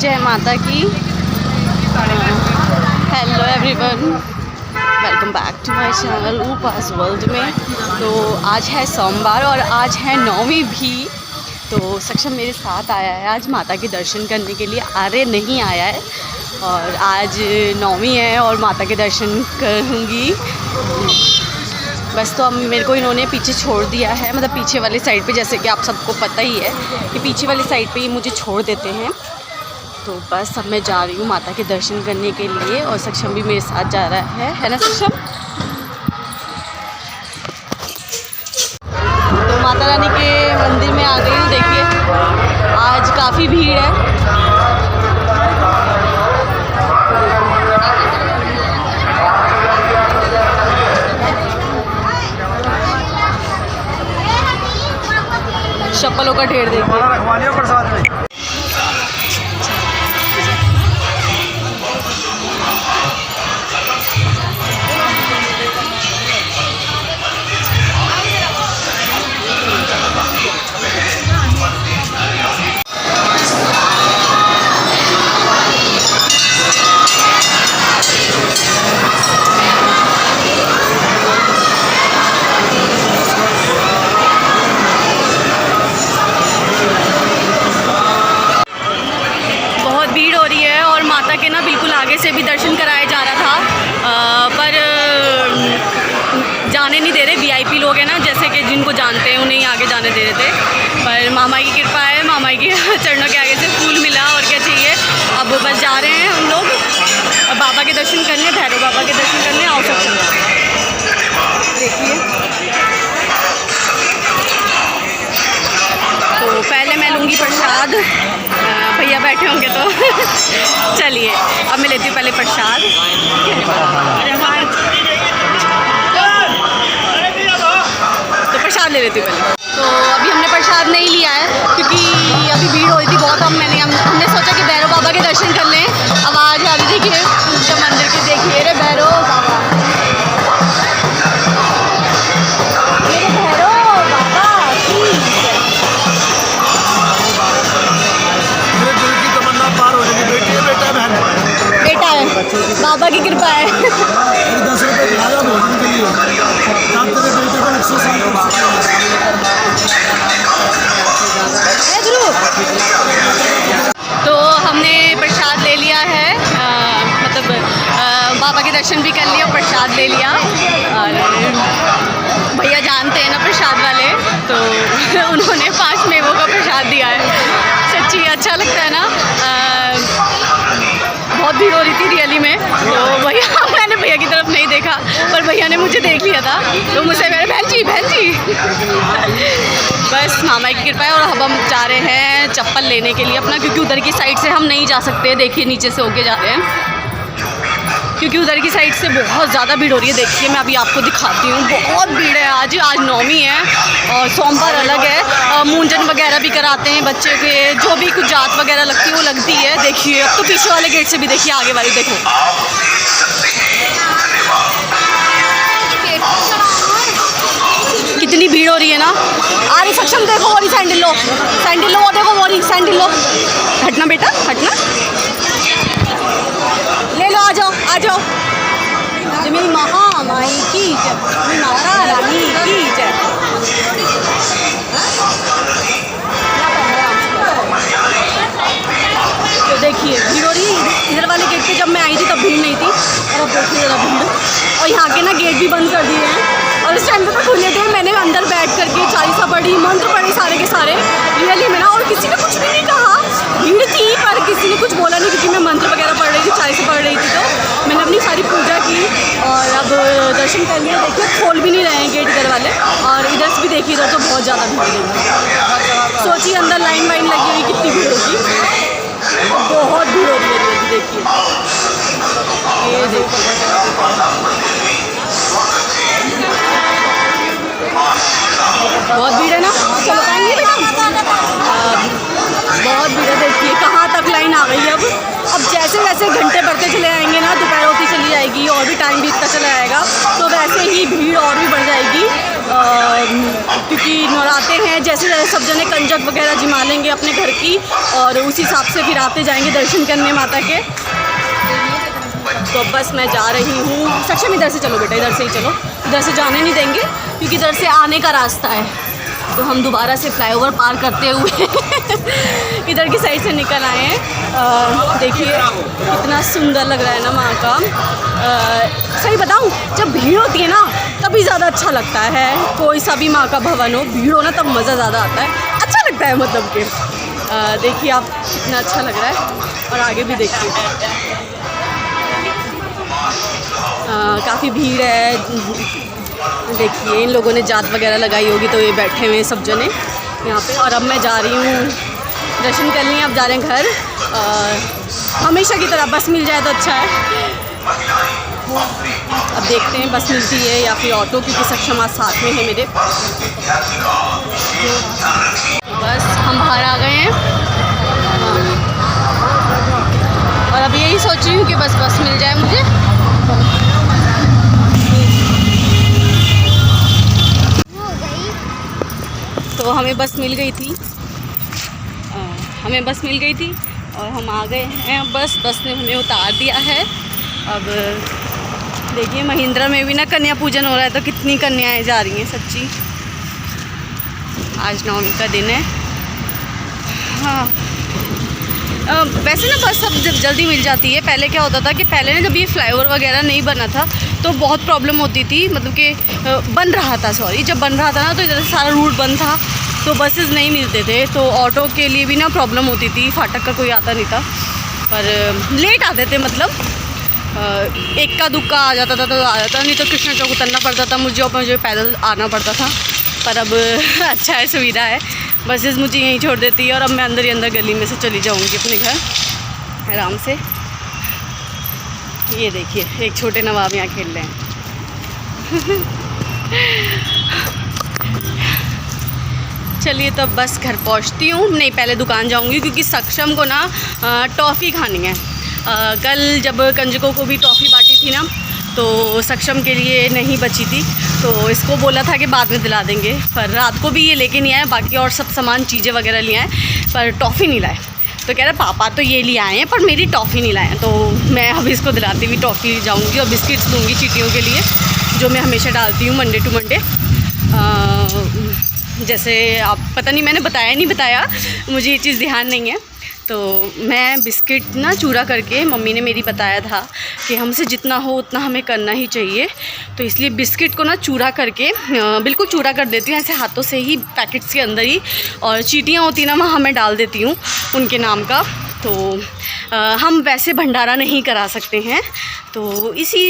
जय माता की। Hello everyone, welcome back to my channel Upas world में। तो आज है सोमवार और आज है नौमी भी। तो सक्षम मेरे साथ आया है आज माता के दर्शन करने के लिए। आर्य नहीं आया है और आज नौमी है और माता के दर्शन करूँगी बस। तो अब मेरे को इन्होंने पीछे छोड़ दिया है, मतलब पीछे वाली साइड पे, जैसे कि आप सबको पता ही है कि पीछे वाली साइड पे ये मुझे छोड़ देते हैं। तो बस अब मैं जा रही हूँ माता के दर्शन करने के लिए और सक्षम भी मेरे साथ जा रहा है ना सक्षम? तो माता रानी के मंदिर में आ गई हूँ। देखिए आज काफ़ी भीड़ है। चप्पलों का ढेर देखिए। के ना बिल्कुल आगे से भी दर्शन कराया जा रहा था पर जाने नहीं दे रहे। वीआईपी लोग हैं ना, जैसे कि जिनको जानते हैं उन्हें ही आगे जाने दे रहे थे। पर मामा की कृपा है, मामा की चरणों के आगे से फूल मिला और क्या चाहिए। अब बस जा रहे हैं हम लोग बाबा के दर्शन करने, भैरव बाबा के दर्शन करने। आओ सकते देखिए। तो पहले मैं लूँगी प्रसाद, भैया बैठे होंगे तो चलिए अब मैं लेती हूँ पहले प्रसाद। तो प्रसाद ले लेती हूँ पहले। तो अभी हमने प्रसाद नहीं लिया है क्योंकि अभी भीड़ हो रही थी बहुत। हमने सोचा कि भैरव बाबा के दर्शन कर लें। आवाज़ आ रही देखिए पूजा मंदिर के, देखिए रे भैरव बाबा, बेटा है, बाबा की कृपा है। 10 रुपये खाया भोजन के लिए, तेरे बेटे को 100 तो हमने प्रसाद ले लिया है, मतलब बाबा के दर्शन भी कर लिए और प्रसाद ले लिया। और भैया जानते हैं ना प्रसाद वाले, तो उन्होंने 5 मेवों का प्रसाद दिया है। सच्ची अच्छा लगता है ना। बहुत भीड़ हो रही थी रियली में। तो भैया, मैंने भैया की तरफ नहीं देखा पर भैया ने मुझे देख लिया था, तो मुझसे मेरे बहन जी बस मामा की कृपा है। और अब हम जा रहे हैं चप्पल लेने के लिए अपना, क्योंकि उधर की साइड से हम नहीं जा सकते। देखिए नीचे से होके जा रहे हैं क्योंकि उधर की साइड से बहुत ज़्यादा भीड़ हो रही है। देखिए मैं अभी आपको दिखाती हूँ, बहुत भीड़ है आज नौमी है और सोमवार अलग है। मुंजन वगैरह भी कराते हैं बच्चे के, जो भी कुछ जात वगैरह लगती है वो लगती है। देखिए अब तो पीछे वाले गेट से भी देखिए, आगे वाली देखो। कितनी भीड़ हो रही है ना। अरे सक्षम देखो, वो सैंडल लो, वो देखो, वो सैंडल लो। हटना बेटा हटना, ले लो, आ जाओ आ जाओ। जो मेरी महामाई की जय, मेरी माता रानी की जय। तो देखिए भीड़ हो रही है। इधर वाले गेट पे जब मैं आई थी तब भीड़ नहीं थी, और अब देखिए ज़रा भीड़। और यहाँ के ना गेट भी बंद कर दिए हैं और उस टाइम पे तो खुले थे। मैंने अंदर बैठ करके चालीसा पढ़ी, मंत्र पढ़े सारे के सारे रियली में ना, और किसी ने कुछ भी नहीं कहा। भीड़ थी पर किसी ने कुछ बोला नहीं, क्योंकि मैं मंत्र वगैरह पढ़ रही थी, चालीसा पढ़ रही थी। तो मैंने अपनी सारी पूजा की और अब दर्शन कर लिए। देखिए खोल भी नहीं रहे हैं गेट इधर वाले, और इधर से भी देखिए, इधर तो बहुत ज़्यादा भीड़ है। सोचिए अंदर लाइन वाइन लगी हुई कितनी भीड़ होगी, बहुत भीड़ हो रही है। देखिए ये देखिए बहुत भीड़ है ना। चलो पाएंगे बेटा, बहुत भीड़ है। देखिए कहाँ तक लाइन आ गई है। अब जैसे जैसे घंटे बढ़ते चले आएंगे ना, दोपहर होती चली जाएगी और भी टाइम बीतता चला जाएगा, तो वैसे ही भीड़ और भी बढ़ जाएगी। क्योंकि नवराते हैं, जैसे जैसे सब जने कंजक वगैरह जिमा लेंगे अपने घर की, और उस हिसाब से फिर आते जाएंगे दर्शन करने माता के। तो बस मैं जा रही हूँ। सक्षम इधर से चलो बेटा, इधर से ही चलो, इधर से जाने नहीं देंगे क्योंकि इधर से आने का रास्ता है। तो हम दोबारा से फ्लाईओवर पार करते हुए इधर की साइड से निकल आए हैं। देखिए कितना सुंदर लग रहा है ना माँ का। सही बताऊँ, जब भीड़ होती है ना तभी ज़्यादा अच्छा लगता है। कोई सा भी माँ का भवन हो, भीड़ हो ना तब मज़ा ज़्यादा आता है, अच्छा लगता है मतलब कि। देखिए आप कितना अच्छा लग रहा है, और आगे भी देखिए काफ़ी भीड़ है। देखिए इन लोगों ने जात वगैरह लगाई होगी, तो ये बैठे हुए हैं सब जने यहाँ पे। और अब मैं जा रही हूँ दर्शन कर लिए, अब जा रहे हैं घर। हमेशा की तरह बस मिल जाए तो अच्छा है। अब देखते हैं बस मिलती है या फिर ऑटो, क्योंकि सक्षम आज साथ में है मेरे। बस हम बाहर आ गए हैं, और अब यही सोच रही हूँ कि बस मिल जाए मुझे। तो हमें बस मिल गई थी, और हम आ गए हैं। बस ने हमें उतार दिया है। अब देखिए महिंद्रा में भी ना कन्या पूजन हो रहा है, तो कितनी कन्याएं जा रही हैं सच्ची। आज 9वीं का दिन है। हाँ वैसे ना बस अब जब जल्दी मिल जाती है। पहले क्या होता था कि पहले ना जब ये फ्लाईओवर वगैरह नहीं बना था तो बहुत प्रॉब्लम होती थी, मतलब कि बन रहा था, जब बन रहा था ना तो इधर सारा रूट बंद था, तो बसेस नहीं मिलते थे, तो ऑटो के लिए भी ना प्रॉब्लम होती थी। फाटक का कोई आता नहीं था, पर लेट आते थे, मतलब एक का दुक्का आ जाता था तो आ जाता, नहीं तो कृष्णा चौक उतरना पड़ता था मुझे, और मुझे पैदल आना पड़ता था। पर अब अच्छा है, सुविधा है, बसेस मुझे यहीं छोड़ देती है, और अब मैं अंदर ही अंदर गली में से चली जाऊंगी अपने घर आराम से। ये देखिए एक छोटे नवाब यहाँ खेल रहे हैं। चलिए तो बस घर पहुँचती हूँ। नहीं, पहले दुकान जाऊँगी क्योंकि सक्षम को ना टॉफ़ी खानी है। कल जब कंजकों को भी टॉफ़ी बांटी थी ना, तो सक्षम के लिए नहीं बची थी, तो इसको बोला था कि बाद में दिला देंगे, पर रात को भी ये लेके नहीं आए। बाकी और सब सामान चीज़ें वगैरह ले आए, पर टॉफ़ी नहीं लाए। तो कह रहे पापा तो ये लिए आए हैं पर मेरी टॉफ़ी नहीं लाए हैं। तो मैं अभी इसको दिलाती हुई टॉफ़ी जाऊँगी, और बिस्किट्स दूँगी चीटियों के लिए, जो मैं हमेशा डालती हूँ मंडे टू मंडे। जैसे आप पता नहीं मैंने बताया नहीं बताया, मुझे ये चीज़ ध्यान नहीं है। तो मैं बिस्किट ना चूरा करके, मम्मी ने मेरी बताया था कि हमसे जितना हो उतना हमें करना ही चाहिए, तो इसलिए बिस्किट को ना चूरा करके बिल्कुल चूरा कर देती हूँ ऐसे हाथों से ही, पैकेट्स के अंदर ही। और चीटियाँ होती ना वहाँ मैं डाल देती हूँ उनके नाम का। तो हम वैसे भंडारा नहीं करा सकते हैं, तो इसी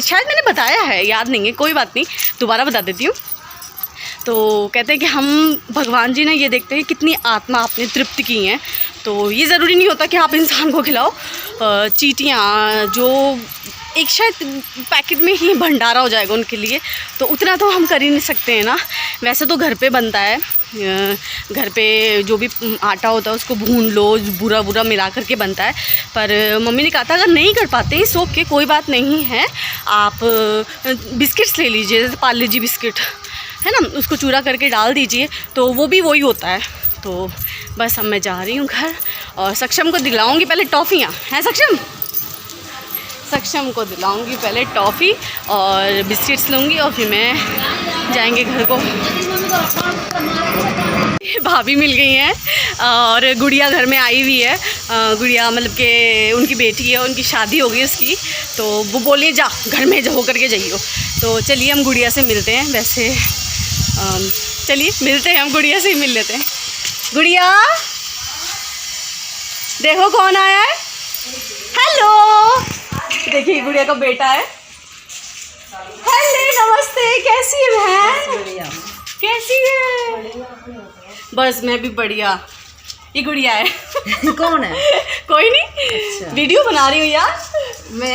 शायद मैंने बताया है, याद नहीं है, कोई बात नहीं, दोबारा बता देती हूँ। तो कहते हैं कि हम भगवान जी ने ये देखते हैं कितनी आत्मा आपने तृप्त की हैं, तो ये ज़रूरी नहीं होता कि आप इंसान को खिलाओ। चींटियाँ जो एक शायद पैकेट में ही भंडारा हो जाएगा उनके लिए, तो उतना तो हम कर ही नहीं सकते हैं ना। वैसे तो घर पे बनता है, घर पे जो भी आटा होता है उसको भून लो, बुरा बुरा मिला करके बनता है। पर मम्मी ने कहा था अगर नहीं कर पाते इस ओके कोई बात नहीं है, आप बिस्किट्स ले लीजिए, जैसे पार्ले जी बिस्किट है ना, उसको चूरा करके डाल दीजिए, तो वो भी वही होता है। तो बस अब मैं जा रही हूँ घर, और सक्षम को दिलाऊंगी पहले टॉफ़ियाँ हैं। सक्षम को दिलाऊंगी पहले टॉफ़ी और बिस्किट्स लूँगी, और फिर मैं जाएंगे घर को। भाभी मिल गई हैं, और गुड़िया घर में आई हुई है। गुड़िया मतलब कि उनकी बेटी है, उनकी शादी हो गई उसकी, तो वो बोली जा घर में हो करके जाइयो। तो चलिए हम गुड़िया से मिलते हैं। वैसे चलिए मिलते हैं, हम गुड़िया से ही मिल लेते हैं। गुड़िया देखो कौन आया है। हेलो, देखिए गुड़िया का बेटा है। हेलो नमस्ते, कैसी है बहन? कैसी है? बस मैं भी बढ़िया। ये गुड़िया है। कौन है? कोई नहीं, अच्छा। वीडियो बना रही हूँ यार मैं।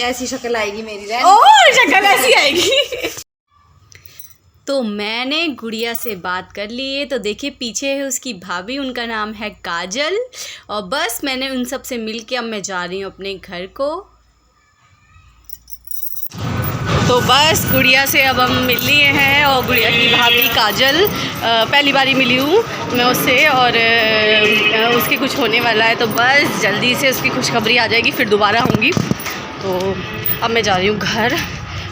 ऐसी शक्ल आएगी मेरी। ओह शक्ल ऐसी आएगी। तो मैंने गुड़िया से बात कर ली है, तो देखिए पीछे है उसकी भाभी, उनका नाम है काजल। और बस मैंने उन सब से मिल के अब मैं जा रही हूँ अपने घर को। तो बस गुड़िया से अब हम मिल लिए हैं और गुड़िया की भाभी काजल पहली बारी मिली हूँ मैं उससे और उसके कुछ होने वाला है, तो बस जल्दी से उसकी खुशखबरी आ जाएगी फिर दोबारा होंगी। तो अब मैं जा रही हूँ घर।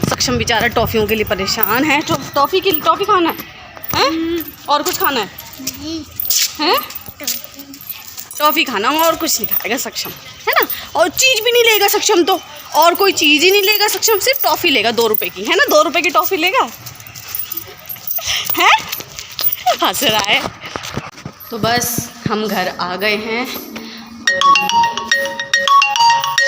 सक्षम बेचारा टॉफ़ियों के लिए परेशान है। टॉफ़ी खाना है और कुछ खाना है टॉफ़ी खाना और कुछ नहीं खाएगा सक्षम, है ना। और चीज़ भी नहीं लेगा सक्षम, तो और कोई चीज़ ही नहीं लेगा सक्षम, सिर्फ टॉफ़ी लेगा 2 रुपए की, है ना। 2 रुपए की टॉफ़ी लेगा, है, हंस रहा है। तो बस हम घर आ गए हैं।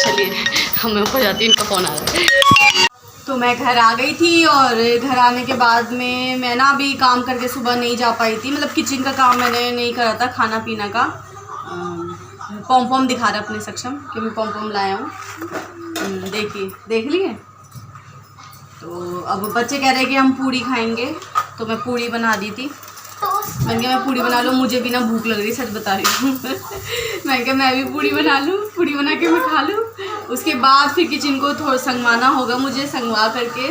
चलिए हम मैं ऊपर जाती हूँ, इनका फ़ोन आ रहा है। तो मैं घर आ गई थी और घर आने के बाद में मैं ना अभी काम करके सुबह नहीं जा पाई थी, मतलब किचन का काम मैंने नहीं करा था, खाना पीना का। पॉम दिखा रहा अपने सक्षम कि मैं पॉम लाया हूँ, देखिए, देख लिए। तो अब बच्चे कह रहे हैं कि हम पूड़ी खाएंगे, तो मैं पूड़ी बना दी थी। मैंने कहा मैं पूड़ी बना लूँ, मुझे भी ना भूख लग रही, सच बता रही हूँ। मैंने कहा मैं भी पूड़ी बना लूँ, पूड़ी बना के मैं खा लूँ। उसके बाद फिर किचन को थोड़ा संगवाना होगा मुझे, संगवा करके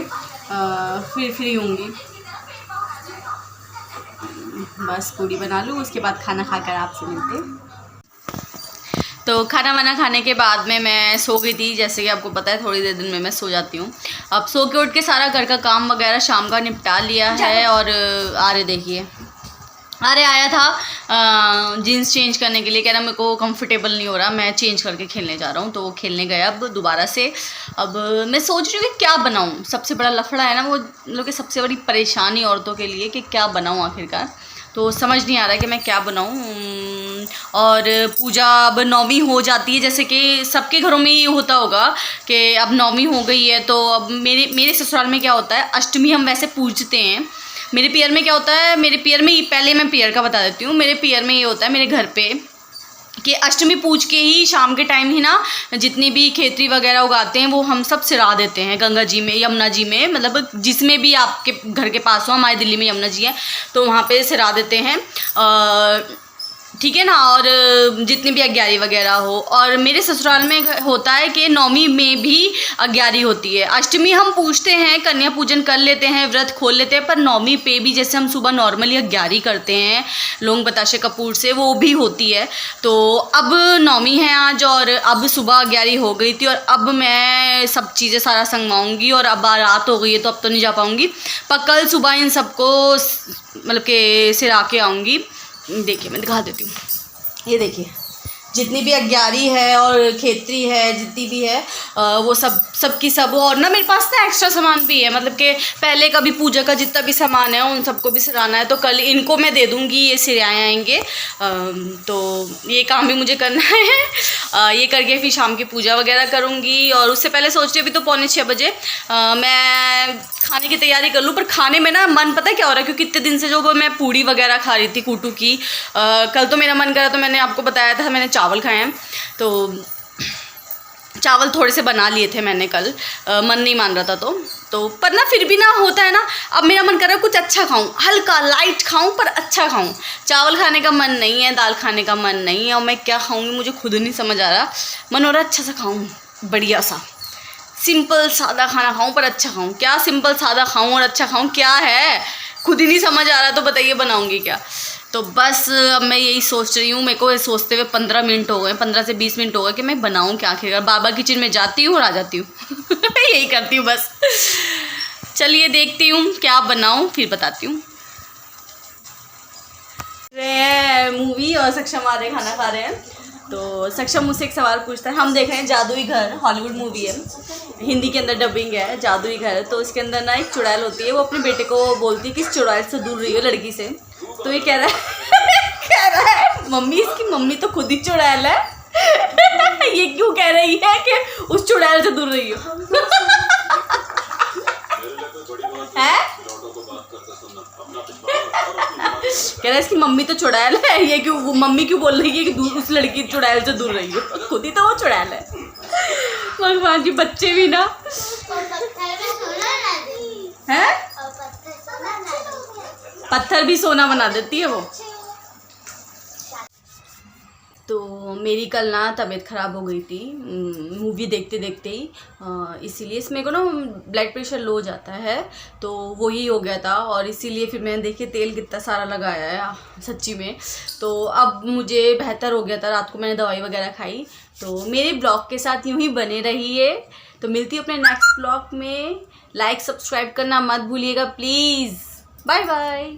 फिर फ्री होंगी। बस पूड़ी बना लूँ, उसके बाद खाना खाकर आपसे मिलते। तो खाना वाना खाने के बाद में मैं सो गई थी, जैसे कि आपको पता है थोड़ी देर दिन में मैं सो जाती हूँ। अब सो के उठ के सारा घर का काम वगैरह शाम का निपटा लिया है। और आर्य देखिए, आर्य आया था जीन्स चेंज करने के लिए, कह रहा मेरे को कंफर्टेबल नहीं हो रहा, मैं चेंज करके खेलने जा रहा हूँ। तो वो खेलने गया अब दोबारा से। अब मैं सोच रही हूँ कि क्या बनाऊँ, सबसे बड़ा लफड़ा है ना वो लोग की सबसे बड़ी परेशानी औरतों के लिए कि क्या बनाऊँ आखिरकार। तो समझ नहीं आ रहा है कि मैं क्या बनाऊँ। और पूजा अब 9वीं हो जाती है, जैसे कि सबके घरों में ये होता होगा कि अब 9वीं हो गई है। तो अब मेरे ससुराल में क्या होता है, अष्टमी हम वैसे पूजते हैं। मेरे पियर में क्या होता है, मेरे पियर में पहले मैं पियर का बता देती हूँ। मेरे पियर में ये होता है मेरे घर पे कि अष्टमी पूज के ही शाम के टाइम ही ना जितनी भी खेती वगैरह उगाते हैं वो हम सब सिरा देते हैं गंगा जी में, यमुना जी में, मतलब जिसमें भी आपके घर के पास हो। हमारे दिल्ली में यमुना जी है तो वहाँ पे सिरा देते हैं, ठीक है ना। और जितनी भी अग्यारी वगैरह हो। और मेरे ससुराल में होता है कि 9वीं में भी अग्यारी होती है। अष्टमी हम पूजते हैं, कन्या पूजन कर लेते हैं, व्रत खोल लेते हैं, पर 9वीं पे भी जैसे हम सुबह नॉर्मली अग्यारी करते हैं लौंग बताशे कपूर से, वो भी होती है। तो अब 9वीं है आज और अब सुबह अग्यारी हो गई थी और अब मैं सब चीज़ें सारा संगवाऊँगी। और अब रात हो गई है तो अब तो नहीं जा पाऊँगी, पर कल सुबह इन सबको मतलब के सिरा के आऊँगी। देखिए मैं दिखा देती हूँ, ये देखिए जितनी भी अग्यारी है और खेतरी है जितनी भी है वो सब की सब। और ना मेरे पास ना एक्स्ट्रा सामान भी है, मतलब कि पहले का भी पूजा का जितना भी सामान है उन सबको भी सिराना है। तो कल इनको मैं दे दूँगी, ये सिराए आएंगे। तो ये काम भी मुझे करना है। ये करके फिर शाम की पूजा वगैरह करूँगी। और उससे पहले सोच रही अभी तो 5:45 बजे मैं खाने की तैयारी कर लूँ। पर खाने में ना मन पता है क्या हो रहा है, क्योंकि इतने दिन से जो मैं पूड़ी वगैरह खा रही थी कूटू की, कल तो मेरा मन करा तो मैंने आपको बताया था मैंने चावल खाए हैं। तो चावल थोड़े से बना लिए थे मैंने कल, मन नहीं मान रहा था तो पर ना फिर भी ना होता है ना, अब मेरा मन कर रहा है कुछ अच्छा खाऊं, हल्का लाइट खाऊं पर अच्छा खाऊं। चावल खाने का मन नहीं है, दाल खाने का मन नहीं है, और मैं क्या खाऊंगी मुझे खुद नहीं समझ आ रहा। मन हो रहा अच्छा सा खाऊं, बढ़िया सा सिंपल सादा खाना खाऊं पर अच्छा खाऊं। क्या सिंपल सादा खाऊं और अच्छा खाऊं, क्या है खुद ही नहीं समझ आ रहा। तो बताइए बनाऊंगी क्या। तो बस अब मैं यही सोच रही हूँ, मेरे को सोचते हुए 15 मिनट हो गए, 15 से 20 मिनट हो गए कि मैं बनाऊँ क्या आखिरकार। बाबा किचन में जाती हूँ और आ जाती हूँ यही करती हूँ बस। चलिए देखती हूँ क्या बनाऊँ फिर बताती हूँ। मूवी और सक्षम आ रहे खाना खा रहे हैं। तो सक्षम मुझसे एक सवाल पूछता है, हम देख रहे हैं जादुई घर, हॉलीवुड मूवी है, हिंदी के अंदर डबिंग है जादुई घर। तो इसके अंदर ना एक चुड़ैल होती है, वो अपने बेटे को बोलती है कि इस चुड़ैल से दूर रही हो लड़की से। तो ये कह रहा है मम्मी इसकी मम्मी तो खुद ही चुड़ैल है ये क्यों कह रही है कि उस चुड़ैल से दूर रही हो है? कह रहा है इसकी मम्मी तो चुड़ैल है, ये क्यों मम्मी क्यों बोल रही है कि उस लड़की चुड़ैल से दूर रही हो, खुद ही तो वो चुड़ैल है। भगवान जी बच्चे भी ना है, पत्थर भी सोना बना देती है वो। तो मेरी कल ना तबीयत ख़राब हो गई थी मूवी देखते देखते ही, इसीलिए इसमें को ना ब्लड प्रेशर लो हो जाता है, तो वही हो गया था। और इसीलिए फिर मैंने देखिए तेल कितना सारा लगाया है सच्ची में। तो अब मुझे बेहतर हो गया था, रात को मैंने दवाई वगैरह खाई। तो मेरे ब्लॉग के साथ यूँ ही बने रहिए। तो मिलती हूँ अपने नेक्स्ट ब्लॉग में। लाइक सब्सक्राइब करना मत भूलिएगा प्लीज़। Bye bye.